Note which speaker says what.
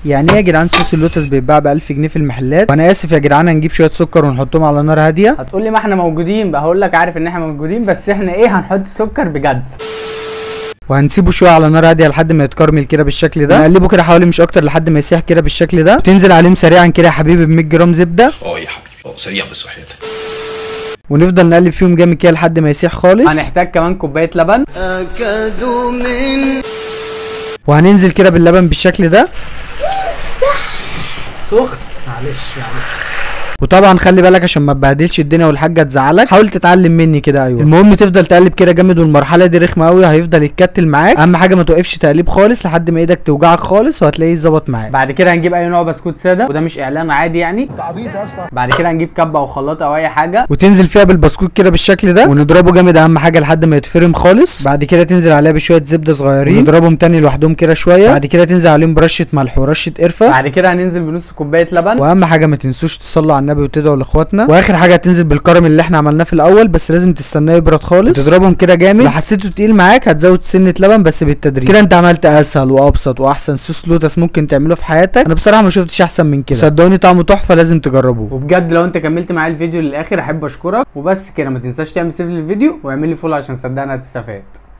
Speaker 1: يعني ايه يا جدعان صوص اللوتس بيتباع ب 1000 جنيه في المحلات؟ وانا اسف يا جدعان، هنجيب شويه سكر ونحطهم على نار هاديه.
Speaker 2: هتقول لي ما احنا موجودين بقى، هقول لك عارف ان احنا موجودين، بس احنا ايه هنحط سكر بجد.
Speaker 1: وهنسيبه شويه على نار هاديه لحد ما يتكرمل كده بالشكل ده. نقلبه كده حوالي مش اكتر لحد ما يسيح كده بالشكل ده، وتنزل عليهم سريعا كده يا حبيبي ب 100 جرام زبده.
Speaker 3: يا حبيبي سريع بس وحياتك.
Speaker 1: ونفضل نقلب فيهم جامد كده لحد ما يسيح خالص.
Speaker 2: هنحتاج كمان كوبايه لبن.
Speaker 1: وهننزل كده باللبن بالشكل ده.
Speaker 2: سخن معلش يعني.
Speaker 1: وطبعا خلي بالك عشان ما تبهدلش الدنيا والحاجه تزعلك، حاول تتعلم مني كده. ايوه المهم تفضل تقلب كده جامد، والمرحله دي رخمه قوي، هيفضل يتكتل معاك. اهم حاجه ما توقفش تقليب خالص لحد ما ايدك توجعك خالص، وهتلاقيه ظبط معاك.
Speaker 2: بعد كده هنجيب اي نوع بسكوت ساده، وده مش اعلان عادي يعني. تعبيط يا اسطى. بعد كده هنجيب كبه او خلاطه او اي حاجه،
Speaker 1: وتنزل فيها بالبسكوت كده بالشكل ده، ونضربه جامد اهم حاجه لحد ما يتفرم خالص. بعد كده تنزل عليها بشويه زبده صغيرين، ونضربهم تاني لوحدهم كده شويه. بعد كده تنزل عليهم برشه ملح ورشه قرفه.
Speaker 2: بعد كده هننزل بنص كوبايه لبن.
Speaker 1: واهم حاجه ما تنسوش تصلوا على النبي وتدعوا لاخواتنا. واخر حاجه هتنزل بالكراميل اللي احنا عملناه في الاول، بس لازم تستناه يبرد خالص. تضربهم كده جامد، لو حسيته تقيل معاك هتزود سنه لبن بس بالتدريج. كده انت عملت اسهل وابسط واحسن صوص لوتس ممكن تعمله في حياتك. انا بصراحه ما شفتش احسن من كده، صدقوني طعمه تحفه، لازم تجربوه.
Speaker 2: وبجد لو انت كملت معايا الفيديو للاخر احب اشكرك. وبس كده، ما تنساش تعمل سيف للفيديو واعمل لي فولو عشان صدقني هتستفاد.